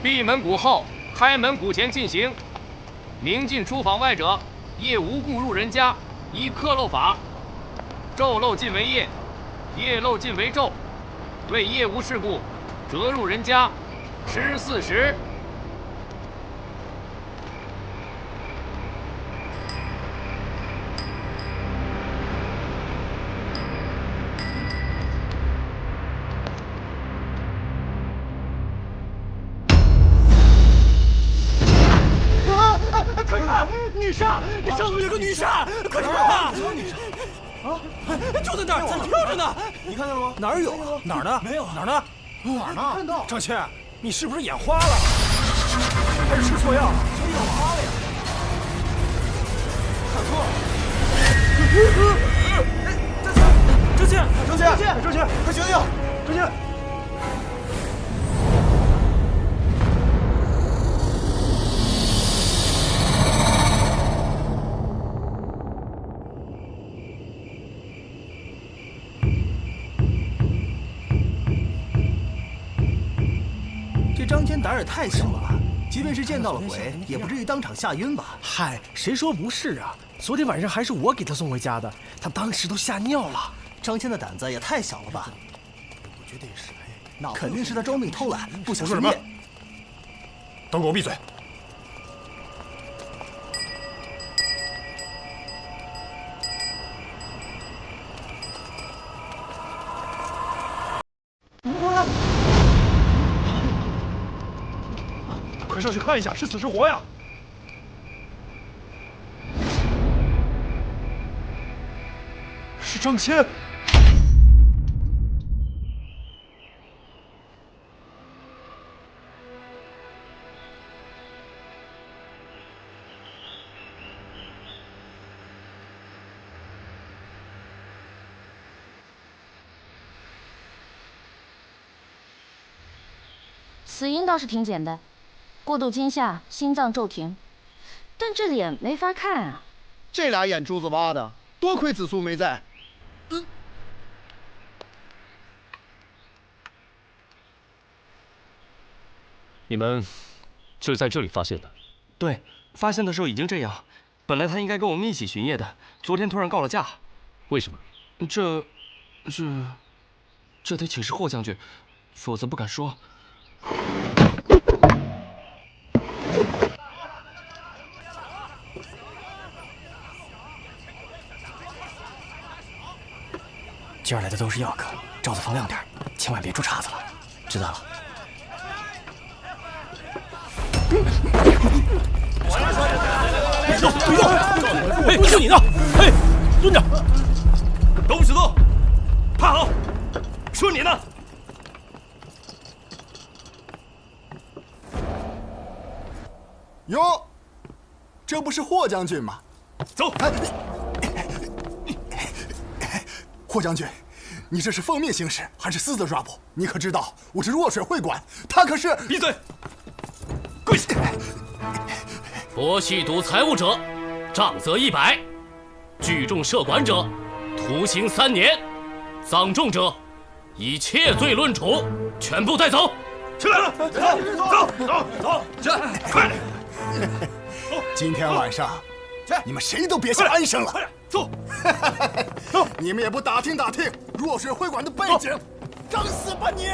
闭门鼓后，开门鼓前进行。明进出坊外者，夜无故入人家，依刻漏法。昼漏尽为夜，夜漏尽为昼。为夜无事故，折入人家，吃40。快看，女杀！这上头有个女杀，快看啊！女杀啊，就在那儿，在那跳着呢。你看见了吗？哪儿有？哪儿呢？没有。哪儿呢？哪儿呢？看到。张谦，你是不是眼花了？还是吃错药了？谁眼花了呀？看错了。张谦，快醒醒！张谦！这张谦胆儿也太小了吧！即便是见到了鬼，也不至于当场吓晕吧？嗨，谁说不是啊？昨天晚上还是我给他送回家的，他当时都吓尿了。张谦的胆子也太小了吧！我觉得也是，肯定是他装病偷懒，不想说什么？都给我闭嘴！快上去看一下，是死是活呀！是张谦。死因倒是挺简单，过度惊吓，心脏骤停，但这脸没法看啊。这俩眼珠子挖的，多亏子苏没在。你们就是在这里发现的？对，发现的时候已经这样。本来他应该跟我们一起巡夜的，昨天突然告了假。为什么？这得请示霍将军，否则不敢说。今儿来的都是药客，罩子放亮点，千万别出岔子了。知道了。动！哎，就你呢！哎，蹲着！都不许动！趴好！说你呢！哟，这不是霍将军吗？走！霍将军，你这是奉命行事，还是私自抓捕？你可知道我是弱水会馆，他可是……闭嘴！跪下！博吸毒财物者，杖责100；聚众涉馆者，徒刑3年；葬众者，以窃罪论处。全部带走！起来了！走！起来！快点！今天晚上，你们谁都别想安生了。走！你们也不打听打听弱水会馆的背景，整死吧你！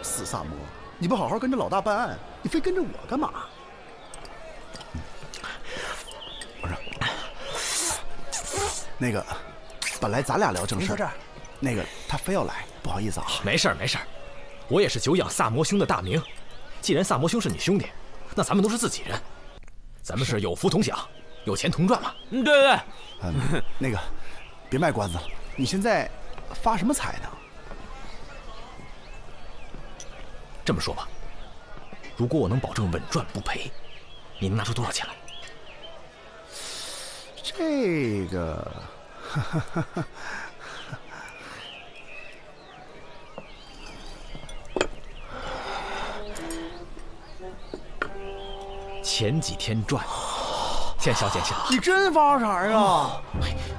死萨摩，你不好好跟着老大办案，你非跟着我干嘛？我说，那个，本来咱俩聊正事，这儿，那个他非要来，不好意思啊。没事儿，我也是久仰萨摩兄的大名。既然萨摩兄是你兄弟，那咱们都是自己人。咱们是有福同享，有钱同赚嘛。对。那个，别卖关子了，你现在发什么财呢？这么说吧，如果我能保证稳赚不赔，你能拿出多少钱来？这个，前几天赚，见笑。你真发财啊！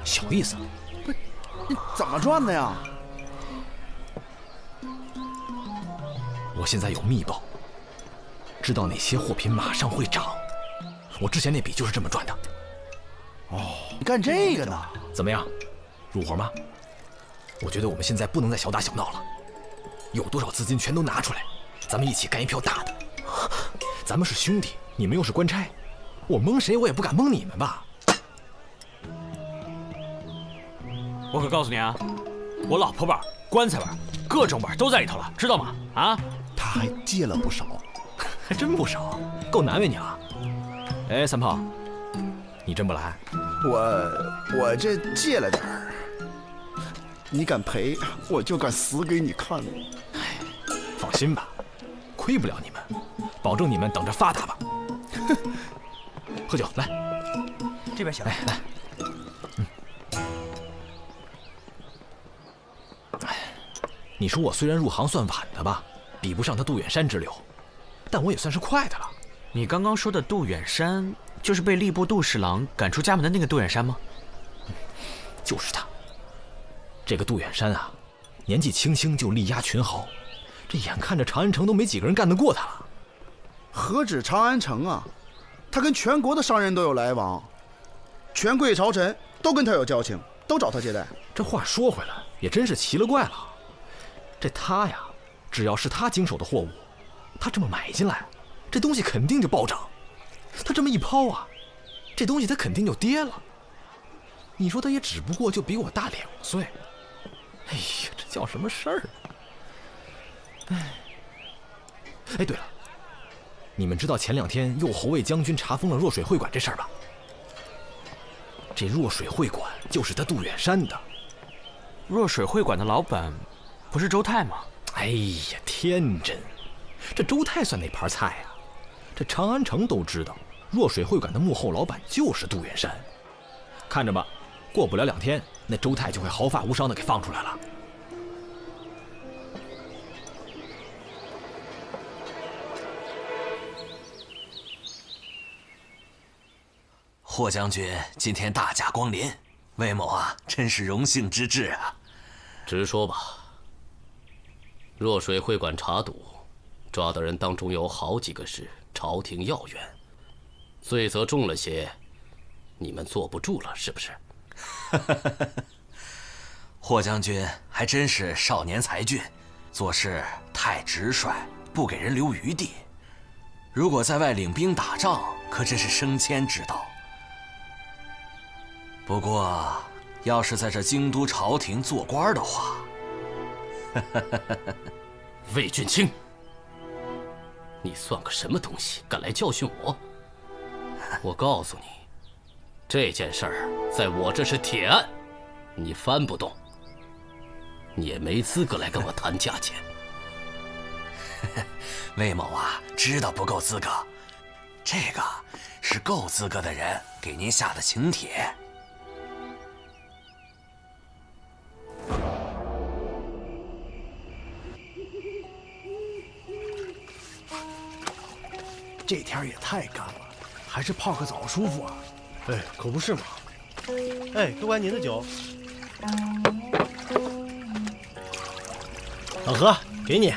小意思。不是，你怎么赚的呀？我现在有密报，知道哪些货品马上会涨。我之前那笔就是这么赚的。哦，你干这个呢？怎么样，入伙吗？我觉得我们现在不能再小打小闹了，有多少资金全都拿出来，咱们一起干一票大的。咱们是兄弟，你们又是官差，我蒙谁我也不敢蒙你们吧？我可告诉你啊，我老婆本、棺材本、各种本都在里头了，知道吗？啊，他还借了不少，还真不少，够难为你了。哎，三炮，你真不来？我这借了点儿，你敢赔，我就敢死给你看。哎，放心吧，亏不了你们，保证你们等着发达吧。喝酒来，这边行。哎，来。你说我虽然入行算晚的吧，比不上他杜远山之流，但我也算是快的了。你刚刚说的杜远山，就是被吏部杜侍郎赶出家门的那个杜远山吗？就是他。这个杜远山啊，年纪轻轻就力压群豪，这眼看着长安城都没几个人干得过他了。何止长安城啊，他跟全国的商人都有来往，权贵朝臣都跟他有交情，都找他接待。这话说回来，也真是奇了怪了。这他呀，只要是他经手的货物，他这么买进来，这东西肯定就暴涨。他这么一抛啊，这东西他肯定就跌了。你说他也只不过就比我大2岁，哎呀，这叫什么事儿？哎，对了，你们知道前2天右侯卫将军查封了若水会馆这事儿吧？这若水会馆就是他杜远山的。若水会馆的老板不是周泰吗？哎呀，天真！这周泰算哪盘菜啊？这长安城都知道，若水会馆的幕后老板就是杜远山。看着吧，过不了2天，那周泰就会毫发无伤的给放出来了。霍将军今天大驾光临，魏某啊，真是荣幸之至啊！直说吧。若水会馆查赌，抓的人当中有好几个是朝廷要员，罪责重了些，你们坐不住了是不是？霍将军还真是少年才俊，做事太直率，不给人留余地。如果在外领兵打仗，可真是升迁之道。不过，要是在这京都朝廷做官的话，魏俊卿，你算个什么东西，敢来教训我？我告诉你，这件事儿在我这是铁案，你翻不动，你也没资格来跟我谈价钱。魏某啊，知道不够资格，这个是够资格的人给您下的请帖。这天也太干了，还是泡个澡舒服啊！哎，可不是嘛！哎，多管您的酒。老何，给你。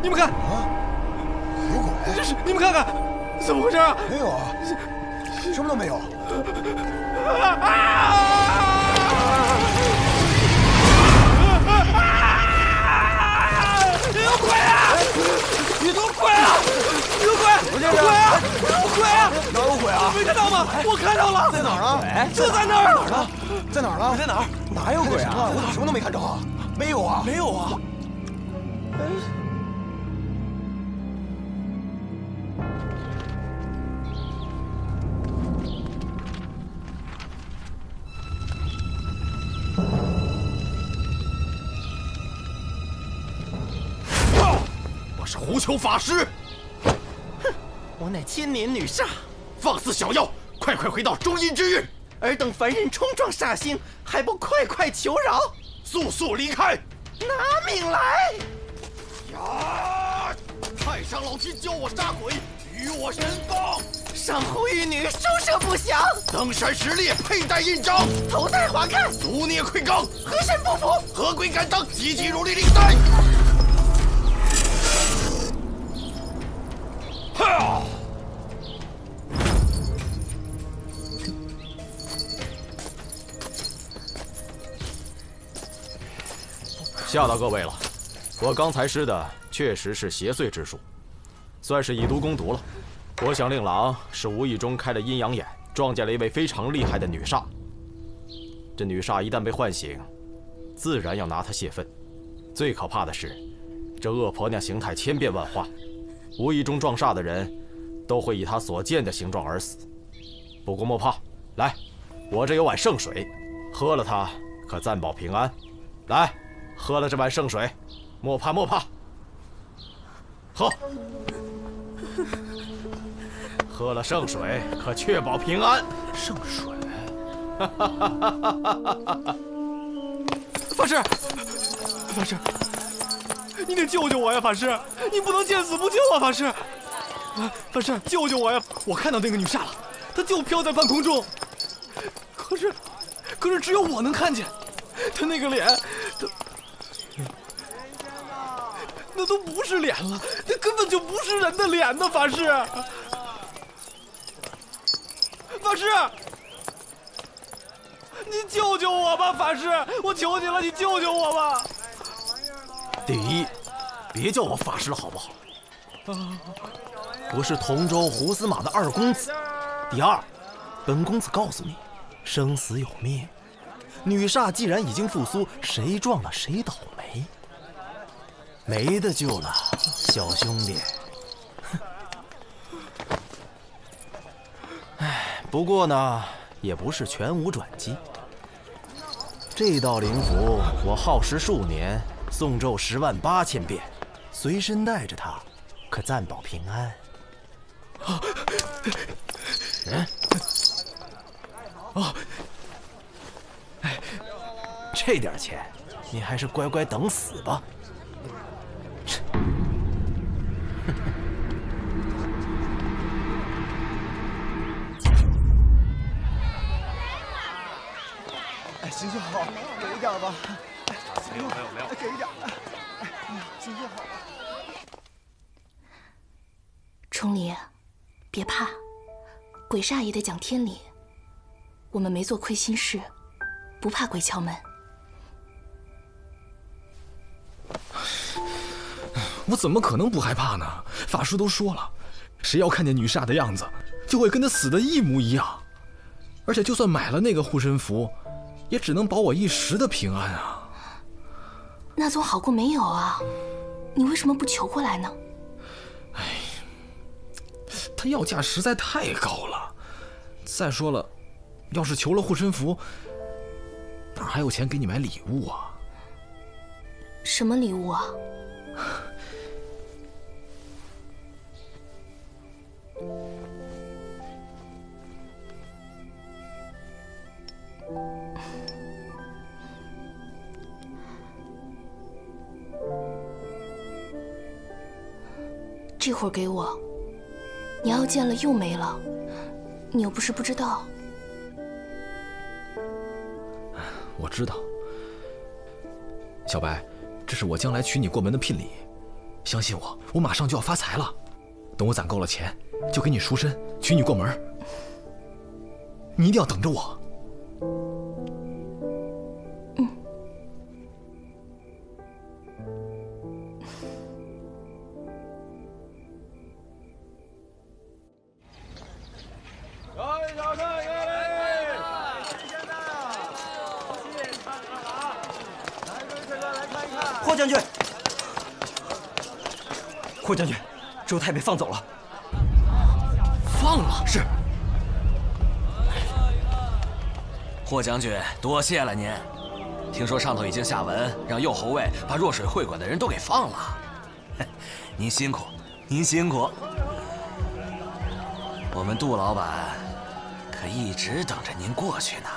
你们看，有鬼！这是你们看看，怎么回事啊？没有啊，什么都没有。有鬼啊！有鬼啊！有鬼！有鬼啊！鬼！哪有鬼啊？没看到吗？我看到了，在哪儿啊？就在那儿。哪儿呢？在哪儿了？在哪儿？哪有鬼啊？我咋什么都没看着啊？没有啊？没有啊。我是狐裘法师。哼，我乃千年女煞。放肆小妖，快快回到中阴之域！尔等凡人冲撞煞星，还不快快求饶？速速离开！拿命来！呀！太上老君教我杀鬼，与我神风。上户玉女书舍不详，登山石猎，佩戴印章，头戴华盖，毒孽溃罡，河神不服，何鬼敢当？急急如律令带！哈！吓到各位了，我刚才施的确实是邪祟之术，算是以毒攻毒了。我想令郎是无意中开了阴阳眼，撞见了一位非常厉害的女煞。这女煞一旦被唤醒，自然要拿她泄愤。最可怕的是，这恶婆娘形态千变万化，无意中撞煞的人，都会以她所见的形状而死。不过莫怕，来，我这有碗圣水，喝了它可暂保平安。来。喝了这碗圣水，莫怕莫怕。喝，喝了圣水可确保平安。圣水，法师，法师，你得救救我呀！法师，你不能见死不救啊！法师，法师，救救我呀！我看到那个女煞了，她就飘在半空中，可是只有我能看见，她那个脸，那都不是脸了，那根本就不是人的脸呢！法师，法师，你救救我吧！法师，我求你了，你救救我吧！第一，别叫我法师了好不好？我是同州胡司马的二公子。第二，本公子告诉你，生死有命，女煞既然已经复苏，谁撞了谁倒霉。没得救了，小兄弟。哎，不过呢，也不是全无转机。这道灵符我耗时数年，诵咒108000遍，随身带着它，可暂保平安。这点钱，你还是乖乖等死吧。行行好，给一点吧。没有，给一点。行行好。崇礼，别怕，鬼煞也得讲天理。我们没做亏心事，不怕鬼敲门。我怎么可能不害怕呢？法师都说了，谁要看见女煞的样子，就会跟她死的一模一样。而且就算买了那个护身符，也只能保我一时的平安啊。那总好过没有啊！你为什么不求过来呢？哎，他要价实在太高了。再说了，要是求了护身符，哪还有钱给你买礼物啊？什么礼物啊？这会儿给我，你要见了又没了，你又不是不知道。我知道，小白，这是我将来娶你过门的聘礼，相信我，我马上就要发财了。等我攒够了钱，就给你赎身，娶你过门。你一定要等着我。将军。霍将军，周泰被放走了。放了？是。霍将军，多谢了您。听说上头已经下文，让右侯卫把弱水会馆的人都给放了。您辛苦，您辛苦。我们杜老板可一直等着您过去呢。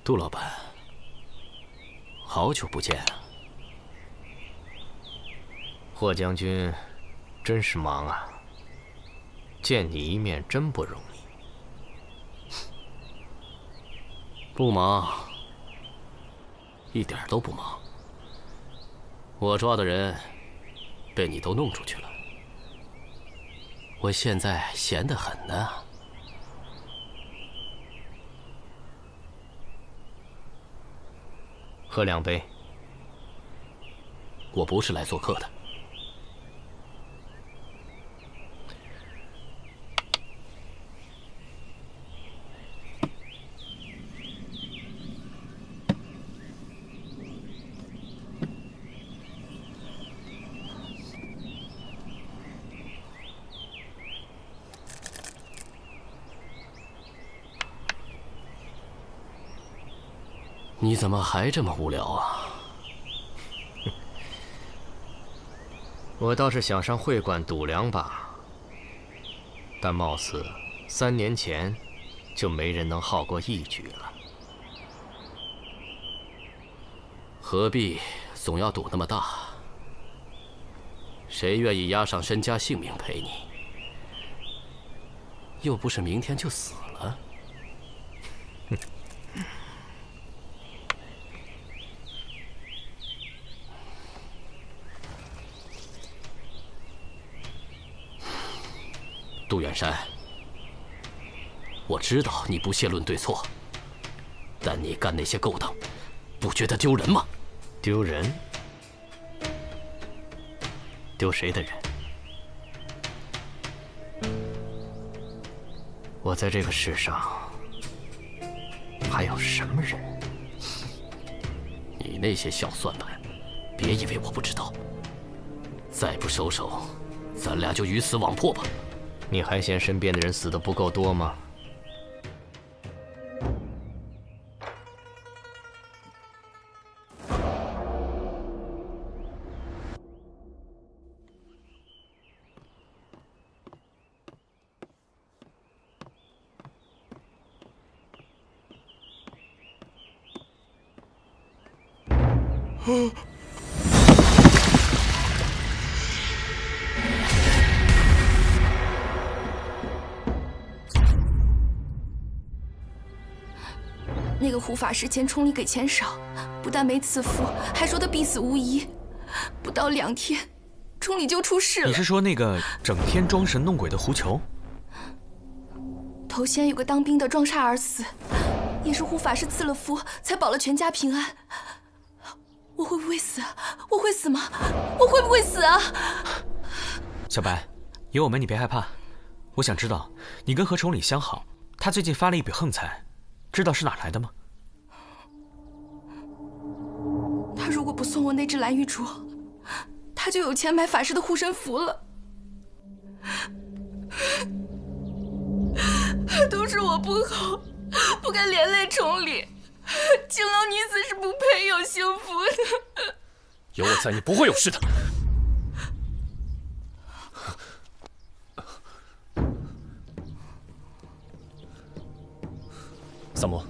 杜老板，好久不见啊！霍将军，真是忙啊！见你一面真不容易。不忙，一点都不忙。我抓的人被你都弄出去了，我现在闲得很呢。喝2杯。我不是来做客的。你怎么还这么无聊啊？我倒是想上会馆赌2把，但貌似3年前就没人能耗过1局了。何必总要赌那么大？谁愿意押上身家性命陪你？又不是明天就死了。杜远山，我知道你不屑论对错，但你干那些勾当，不觉得丢人吗？丢人？丢谁的人？我在这个世上还有什么人？你那些小算盘，别以为我不知道。再不收手，咱俩就鱼死网破吧。你还嫌身边的人死得不够多吗？那个胡法师嫌崇礼给钱少，不但没赐福，还说他必死无疑。不到2天，崇礼就出事了。你是说那个整天装神弄鬼的胡球？头先有个当兵的撞煞而死，也是胡法师赐了福，才保了全家平安。我会不会死？我会死吗？我会不会死啊？小白，有我们你别害怕。我想知道，你跟何崇礼相好，他最近发了一笔横财，知道是哪来的吗？他如果不送我那只蓝玉镯，他就有钱买法师的护身符了。都是我不好，不该连累崇礼。情郎女子是不配有幸福的。有我在，你不会有事的。三魔，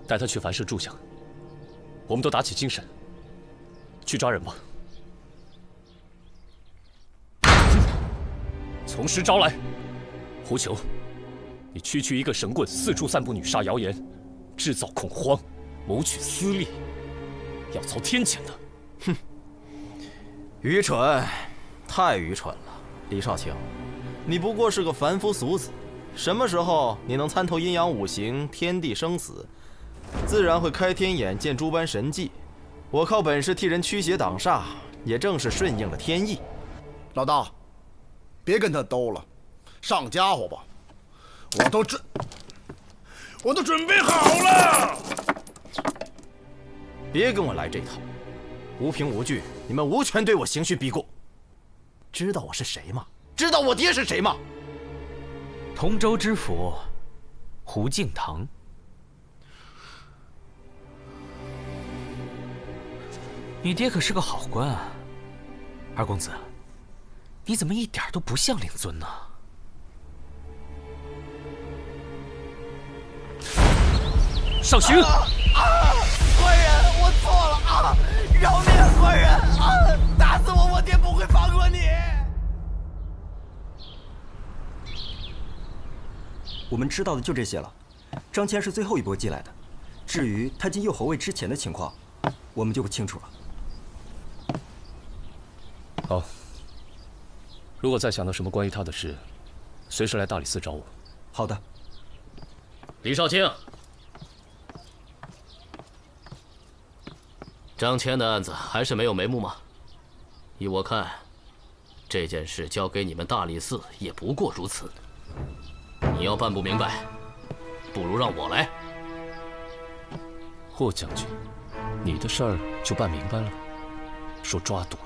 带他去凡社住下。我们都打起精神，去抓人吧。从实招来，胡球，你区区一个神棍，四处散布女杀谣言，制造恐慌，谋取私利，要遭天谴的。哼，愚蠢，太愚蠢了。李少卿，你不过是个凡夫俗子，什么时候你能参透阴阳五行、天地生死，自然会开天眼见诸般神迹。我靠本事替人驱邪挡煞，也正是顺应了天意。老大，别跟他斗了，上家伙吧，我都准备好了。别跟我来这套，无凭无据，你们无权对我刑讯逼供。知道我是谁吗？知道我爹是谁吗？同州知府胡敬堂。你爹可是个好官啊，二公子，你怎么一点都不像令尊呢？上刑！官人，我错了啊！饶命啊，官人啊！打死我，我爹不会放过你。我们知道的就这些了。张骞是最后一波进来的，至于他进右侯位之前的情况，我们就不清楚了。好，如果再想到什么关于他的事，随时来大理寺找我。好的。李少卿，张骞的案子还是没有眉目吗？依我看，这件事交给你们大理寺也不过如此。你要办不明白，不如让我来。霍将军，你的事儿就办明白了。说抓赌，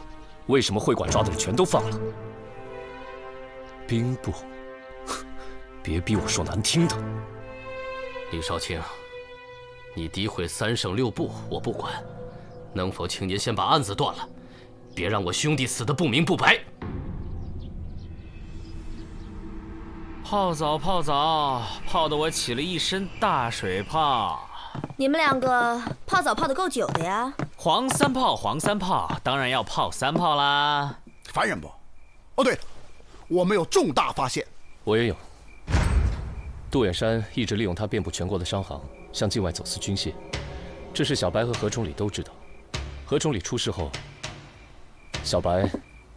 为什么会馆抓的人全都放了？兵部，别逼我说难听的。李少卿，你诋毁3省6部，我不管。能否请您先把案子断了，别让我兄弟死得不明不白。泡澡，泡澡，泡得我起了一身大水泡。你们两个泡澡泡得够久的呀？黄三泡，黄三泡，当然要泡3泡啦。烦人不？哦，对了，我们有重大发现。我也有。杜远山一直利用他遍布全国的商行，向境外走私军械，这事小白和何崇礼都知道。何崇礼出事后，小白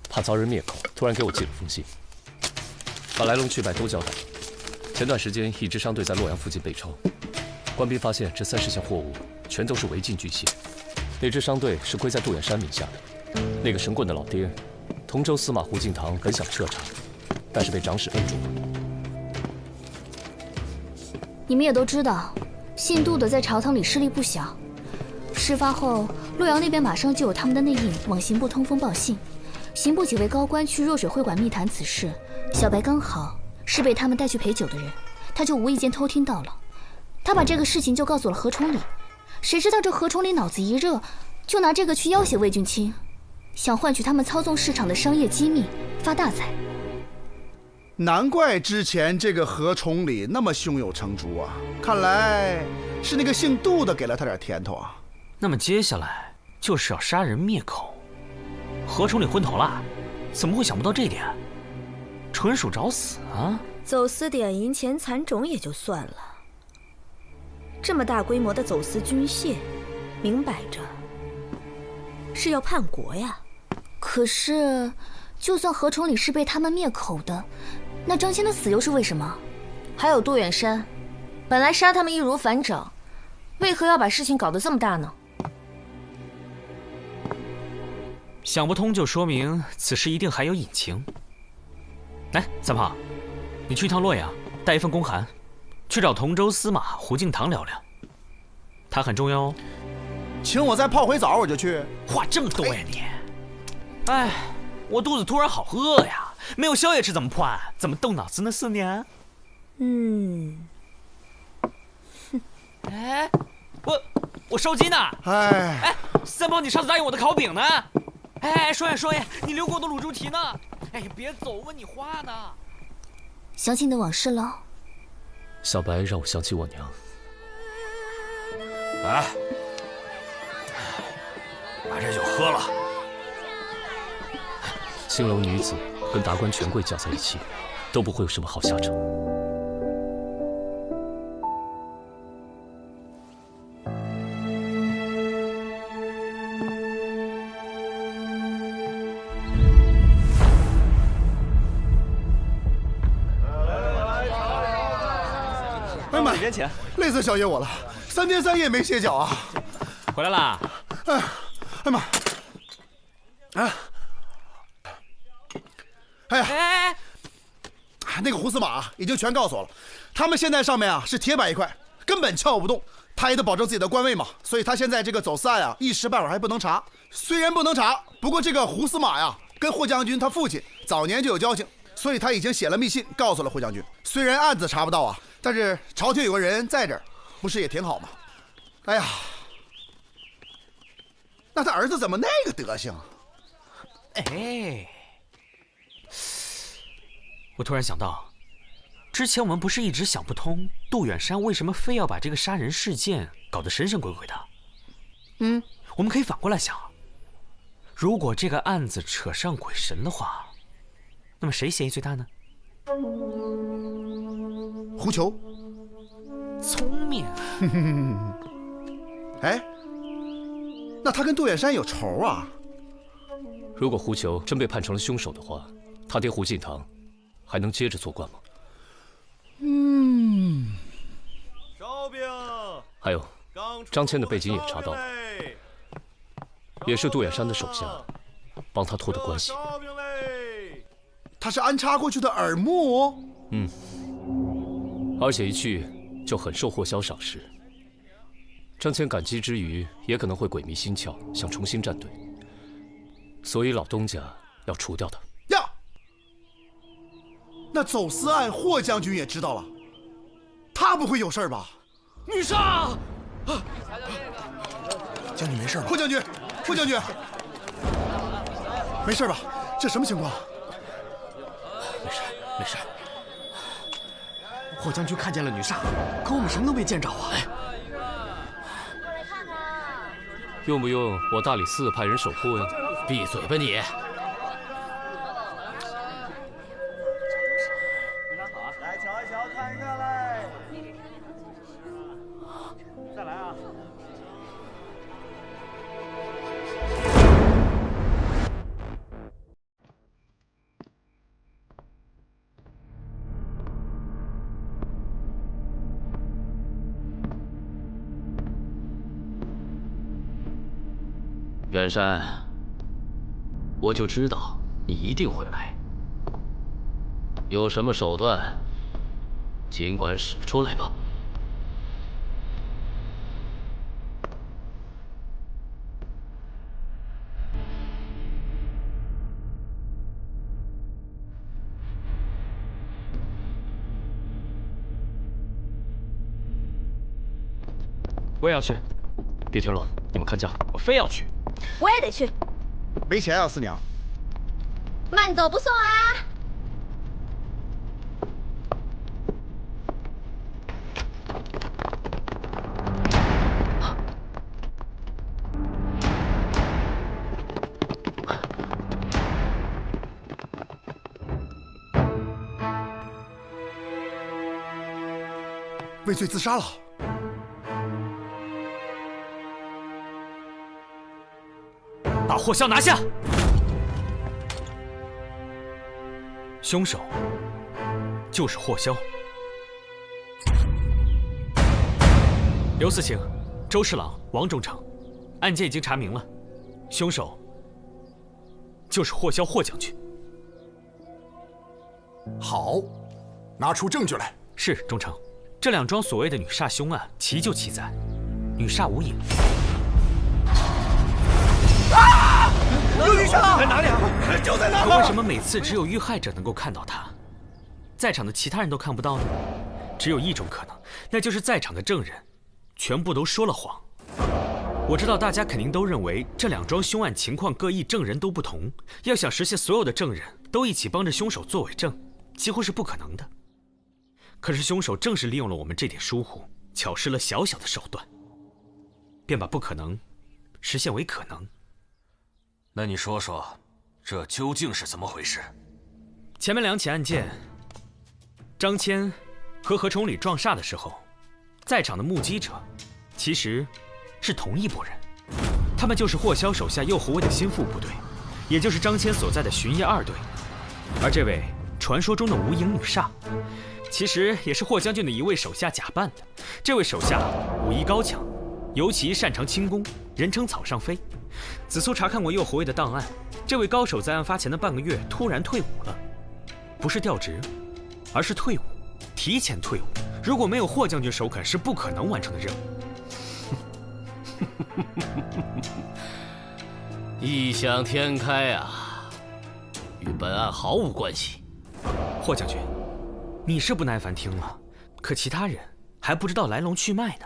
怕遭人灭口，突然给我寄了封信，把来龙去脉都交代了。前段时间，一支商队在洛阳附近被抄，官兵发现这30项货物全都是违禁军械。那支商队是归在杜远山名下的。那个神棍的老爹，同州司马胡敬堂本想彻查，但是被长史摁住了。你们也都知道，姓杜的在朝堂里势力不小。事发后，洛阳那边马上就有他们的内应往刑部通风报信，刑部几位高官去若水会馆密谈此事。小白刚好是被他们带去陪酒的人，他就无意间偷听到了。他把这个事情就告诉了何崇礼，谁知道这何崇礼脑子一热，就拿这个去要挟魏俊卿，想换取他们操纵市场的商业机密，发大财。难怪之前这个何崇礼那么胸有成竹啊！看来是那个姓杜的给了他点甜头啊。那么接下来就是要杀人灭口。何崇礼昏头了，怎么会想不到这点？纯属找死啊！走私点银钱蚕种也就算了，这么大规模的走私军械，明摆着是要叛国呀。可是，就算何崇礼是被他们灭口的，那张骞的死又是为什么？还有杜远山，本来杀他们易如反掌，为何要把事情搞得这么大呢？想不通就说明此事一定还有隐情。来，三胖，你去一趟洛阳，带一份公函，去找同州司马胡敬堂聊聊，他很重要哦。请我再泡回澡，我就去。话这么多呀你！哎，我肚子突然好饿呀，没有宵夜吃怎么破案？怎么动脑子呢，4年？哎，我烧鸡呢！哎，三胖，你上次答应我的烤饼呢？哎，双爷，你留给我的卤猪蹄呢？哎呀，别走，问你话呢。想起你的往事了。小白让我想起我娘。哎，把这酒喝了。青楼女子跟达官权贵搅在一起，都不会有什么好下场。往里边请。累死小爷我了，3天3夜没歇脚啊！回来啦！哎妈！哎呀！那个胡司马已经全告诉我了，他们现在上面啊是铁板一块，根本撬不动。他也得保证自己的官位嘛，所以他现在这个走私案啊，一时半会儿还不能查。虽然不能查，不过这个胡司马呀，跟霍将军他父亲早年就有交情，所以他已经写了密信告诉了霍将军。虽然案子查不到啊，但是朝廷有个人在这儿，不是也挺好吗？哎呀，那他儿子怎么那个德行？哎，我突然想到，之前我们不是一直想不通，杜远山为什么非要把这个杀人事件搞得神神鬼鬼的？我们可以反过来想，如果这个案子扯上鬼神的话，那么谁嫌疑最大呢？胡球。聪明。哎，那他跟杜远山有仇啊？如果胡球真被判成了凶手的话，他爹胡敬堂还能接着做官吗？烧饼。还有，张骞的背景也查到了，也是杜远山的手下帮他托的关系。他是安插过去的耳目。而且一去就很受霍萧赏识。张骞感激之余，也可能会鬼迷心窍，想重新站队。所以老东家要除掉他。呀，那走私案霍将军也知道了，他不会有事吧？女杀！将军没事吧？霍将军，霍将军，没事吧？这什么情况？没事，没事。霍将军看见了女煞，可我们什么都没见着啊！用不用我大理寺派人守护呀？闭嘴吧你！来瞧一瞧，看一看来。再来啊！远山，我就知道你一定会来。有什么手段，尽管使出来吧。我也要去。别添乱，你们看家。我非要去。我也得去。没钱啊，四娘。慢走不送啊！畏罪自杀了。把霍萧拿下！凶手就是霍萧。刘四卿、周侍郎、王忠诚，案件已经查明了，凶手就是霍萧霍将军。好，拿出证据来。是，忠诚。这两桩所谓的女煞凶案，奇就奇在女煞无影。啊！有女煞在哪里啊？就在那。可为什么每次只有遇害者能够看到她，在场的其他人都看不到呢？只有一种可能，那就是在场的证人全部都说了谎。我知道大家肯定都认为这两桩凶案情况各异，证人都不同，要想实现所有的证人都一起帮着凶手作伪证，几乎是不可能的。可是凶手正是利用了我们这点疏忽，巧施了小小的手段，便把不可能实现为可能。那你说说，这究竟是怎么回事？前面两起案件，张骞和何崇礼撞煞的时候，在场的目击者其实是同一拨人，他们就是霍萧手下右侯卫的心腹部队，也就是张骞所在的巡夜2队。而这位传说中的无影女煞，其实也是霍将军的一位手下假扮的。这位手下武艺高强，尤其擅长轻功，人称草上飞。子苏查看过右侯卫的档案，这位高手在案发前的半个月突然退伍了，不是调职，而是退伍，提前退伍。如果没有霍将军首肯，是不可能完成的任务。异想天开啊，与本案毫无关系。霍将军，你是不耐烦听了，可其他人还不知道来龙去脉呢。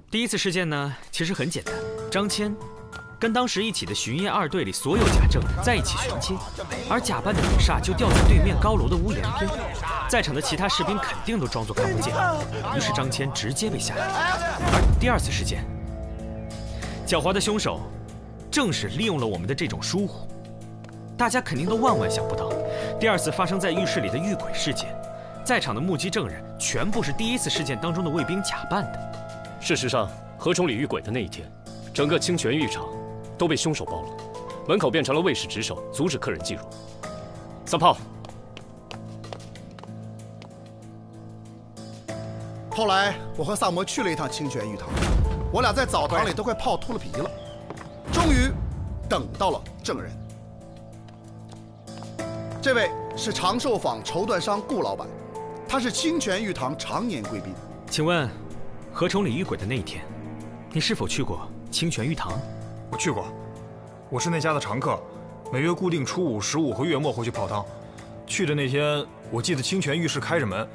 第一次事件呢，其实很简单，张骞跟当时一起的巡夜2队里所有假证人在一起巡街，而假扮的女煞就吊在对面高楼的屋檐边，在场的其他士兵肯定都装作看不见，于是张骞直接被下药。而第二次事件，狡猾的凶手正是利用了我们的这种疏忽，大家肯定都万万想不到，第二次发生在浴室里的遇鬼事件，在场的目击证人全部是第一次事件当中的卫兵假扮的。事实上，何崇礼遇鬼的那一天，整个清泉浴场都被凶手包了，门口变成了卫士值守，阻止客人进入。三炮。后来我和萨摩去了一趟清泉浴堂，我俩在澡堂里都快泡秃了皮了，终于等到了证人。这位是长寿坊绸缎商顾老板，他是清泉浴堂常年贵宾。请问，何崇礼遇鬼的那一天，你是否去过清泉浴堂？我去过，我是那家的常客，每月固定初五、15和月末会去泡汤。去的那天，我记得清泉浴室开着门，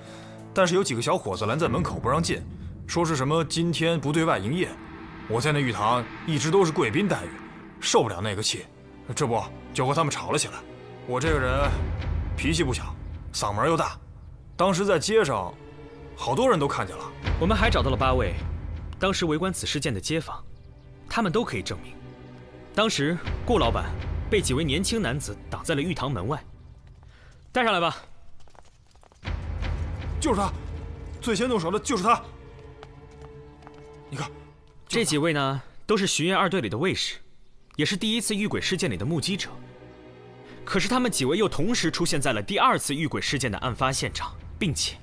但是有几个小伙子拦在门口不让进，说是什么今天不对外营业。我在那浴堂一直都是贵宾待遇，受不了那个气，这不就和他们吵了起来。我这个人脾气不小，嗓门又大，当时在街上，好多人都看见了。我们还找到了8位当时围观此事件的街坊，他们都可以证明，当时顾老板被几位年轻男子挡在了浴堂门外。带上来吧。就是他，最先动手的就是他。你看，这几位呢，都是巡夜2队里的卫士，也是第一次遇鬼事件里的目击者。可是他们几位又同时出现在了第2次遇鬼事件的案发现场，并且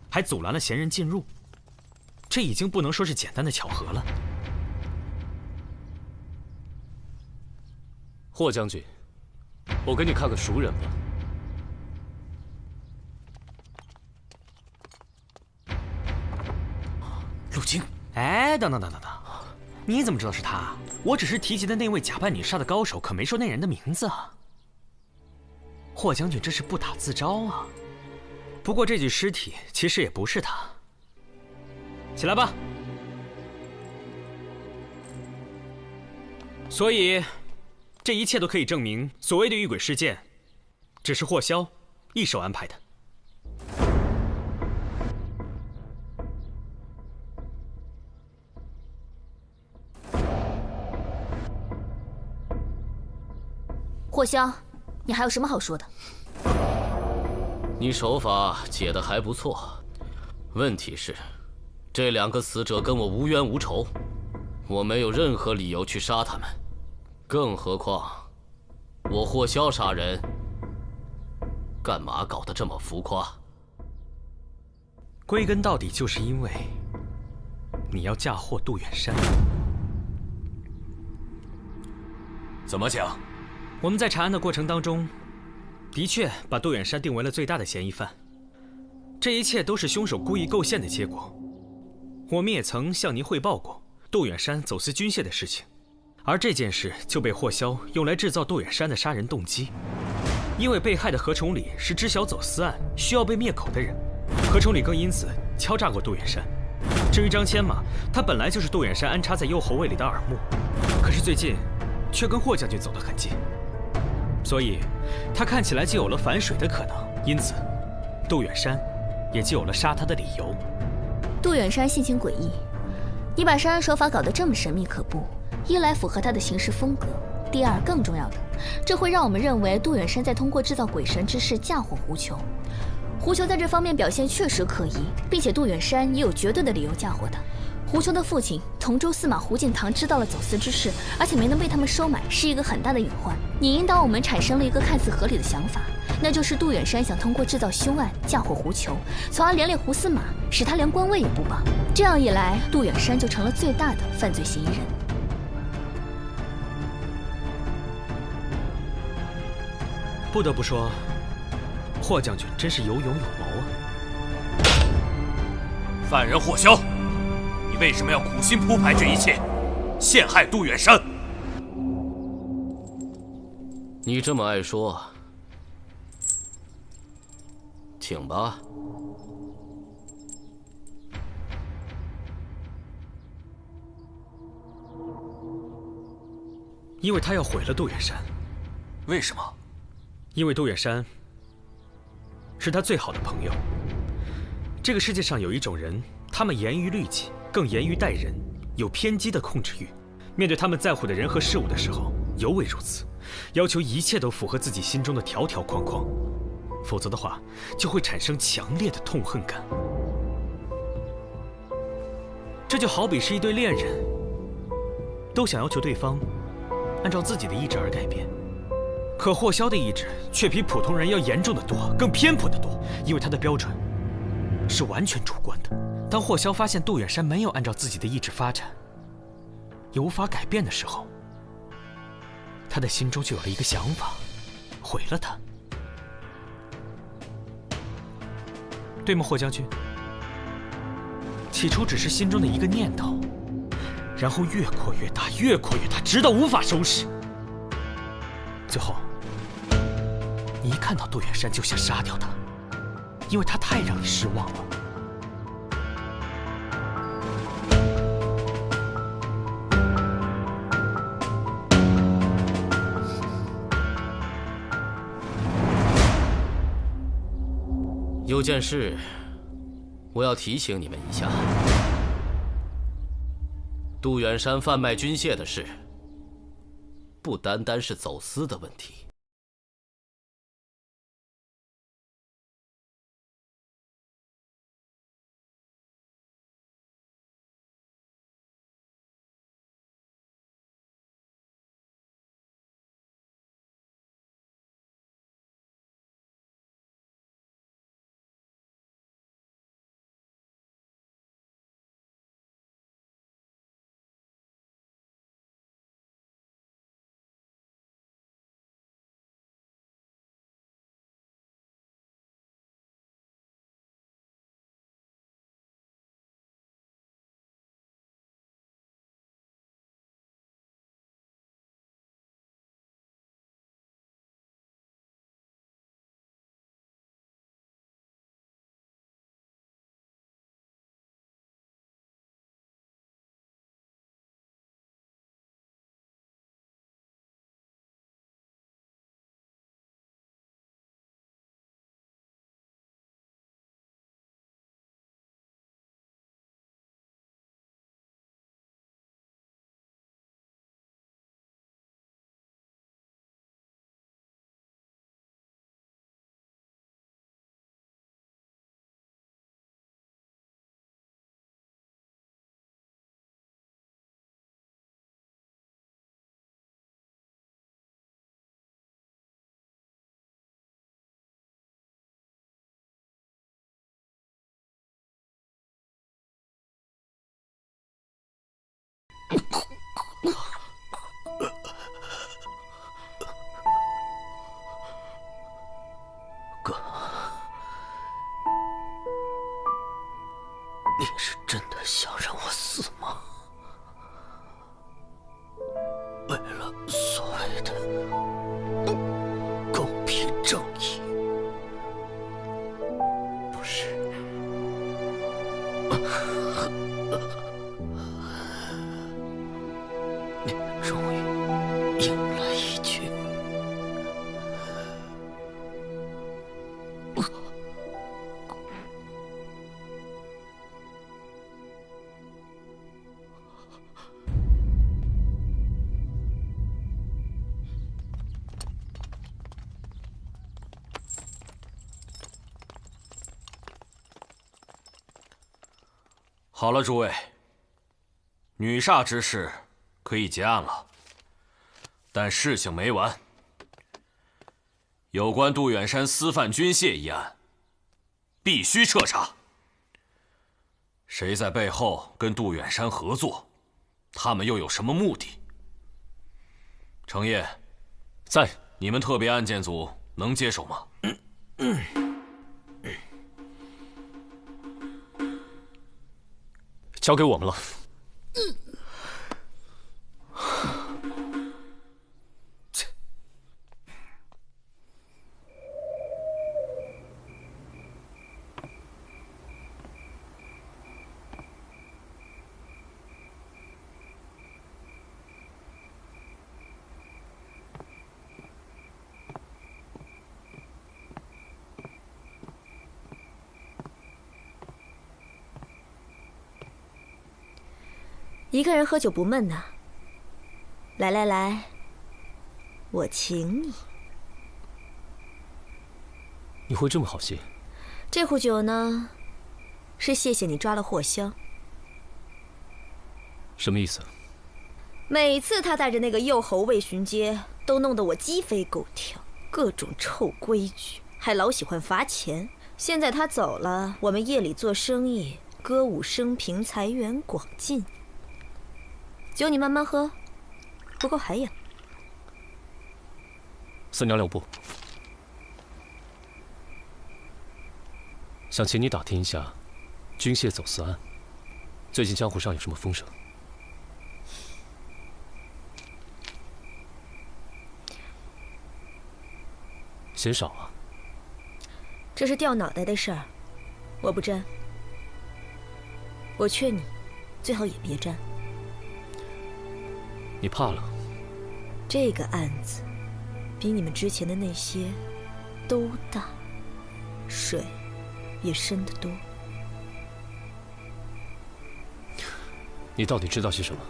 还阻拦了嫌人进入。这已经不能说是简单的巧合了。霍将军，我给你看个熟人吧。陆京，哎，等，你怎么知道是他？我只是提及的那位假扮女煞的高手，可没说那人的名字啊。霍将军这是不打自招啊。不过这具尸体其实也不是他。起来吧。所以，这一切都可以证明，所谓的遇鬼事件，只是霍萧一手安排的。霍萧，你还有什么好说的？你手法解得还不错，问题是，这2个死者跟我无冤无仇，我没有任何理由去杀他们，更何况，我霍萧杀人，干嘛搞得这么浮夸？归根到底，就是因为你要嫁祸杜远山。怎么讲？我们在查案的过程当中，的确把杜远山定为了最大的嫌疑犯。这一切都是凶手故意构陷的结果。我们也曾向您汇报过杜远山走私军械的事情，而这件事就被霍萧用来制造杜远山的杀人动机。因为被害的何崇礼是知晓走私案需要被灭口的人，何崇礼更因此敲诈过杜远山。至于张骞嘛，他本来就是杜远山安插在右侯卫里的耳目，可是最近却跟霍将军走得很近。所以，他看起来就有了反水的可能，因此，杜远山也就有了杀他的理由。杜远山性情诡异，你把杀人手法搞得这么神秘可怖，一来符合他的行事风格，第二更重要的，这会让我们认为杜远山在通过制造鬼神之事嫁祸胡球。胡球在这方面表现确实可疑，并且杜远山也有绝对的理由嫁祸他。胡球的父亲同州司马胡敬堂知道了走私之事，而且没能被他们收买，是一个很大的隐患。你引导我们产生了一个看似合理的想法，那就是杜远山想通过制造凶案嫁祸胡球，从而连累胡司马，使他连官位也不保。这样一来，杜远山就成了最大的犯罪嫌疑人。不得不说，霍将军真是有勇有谋啊！犯人霍萧，你为什么要苦心铺排这一切，陷害杜远山？你这么爱说，请吧。因为他要毁了杜远山。为什么？因为杜远山是他最好的朋友。这个世界上有一种人，他们严于律己，更严于待人，有偏激的控制欲。面对他们在乎的人和事物的时候，尤为如此，要求一切都符合自己心中的条条框框，否则的话，就会产生强烈的痛恨感。这就好比是一对恋人，都想要求对方按照自己的意志而改变。可霍萧的意志却比普通人要严重的多，更偏颇的多，因为他的标准是完全主观的。当霍萧发现杜远山没有按照自己的意志发展，也无法改变的时候，他的心中就有了一个想法，毁了他。对吗，霍将军？起初只是心中的一个念头，然后越扩越大，越扩越大，直到无法收拾。最后，你一看到杜远山就想杀掉他，因为他太让你失望了。有件事，我要提醒你们一下：杜远山贩卖军械的事，不单单是走私的问题。哥，你是真的想让我死吗？为了所谓的公平正义，不是？你终于应了一句。好了，诸位，女煞之事可以结案了，但事情没完。有关杜远山私贩军械一案，必须彻查。谁在背后跟杜远山合作？他们又有什么目的？程烨，在。你们特别案件组能接手吗？交给我们了。一个人喝酒不闷呐。来来来，我请你。你会这么好心？这壶酒呢，是谢谢你抓了霍香。什么意思？每次他带着那个右侯卫巡街，都弄得我鸡飞狗跳，各种臭规矩，还老喜欢罚钱。现在他走了，我们夜里做生意，歌舞升平，财源广进。酒你慢慢喝，不够还有。三娘六部，想请你打听一下军械走私案，最近江湖上有什么风声？嫌少啊？这是掉脑袋的事儿，我不沾。我劝你，最好也别沾。你怕了？这个案子比你们之前的那些都大，水也深得多。你到底知道些什么？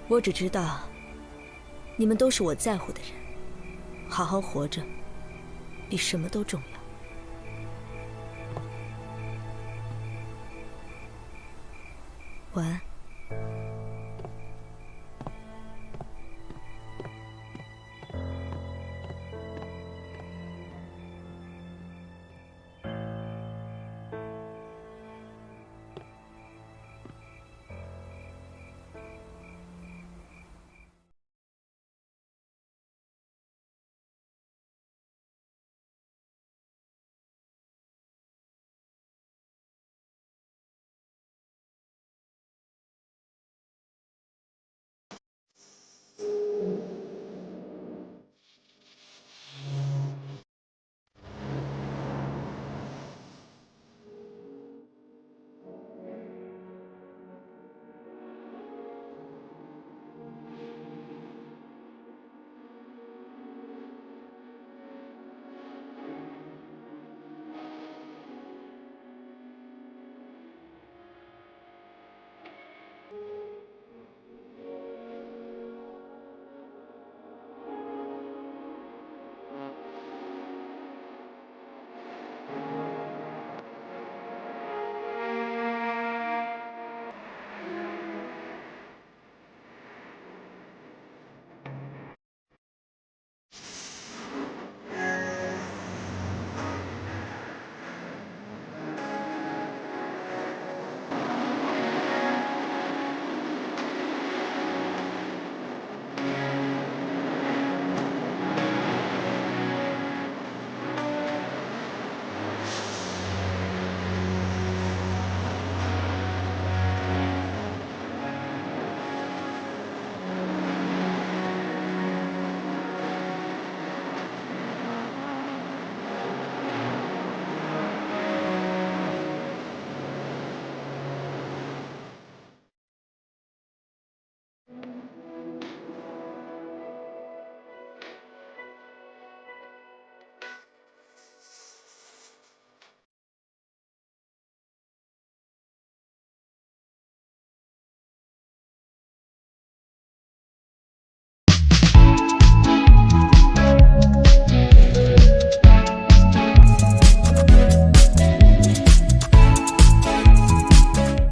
我只知道，你们都是我在乎的人，好好活着，比什么都重要。晚安。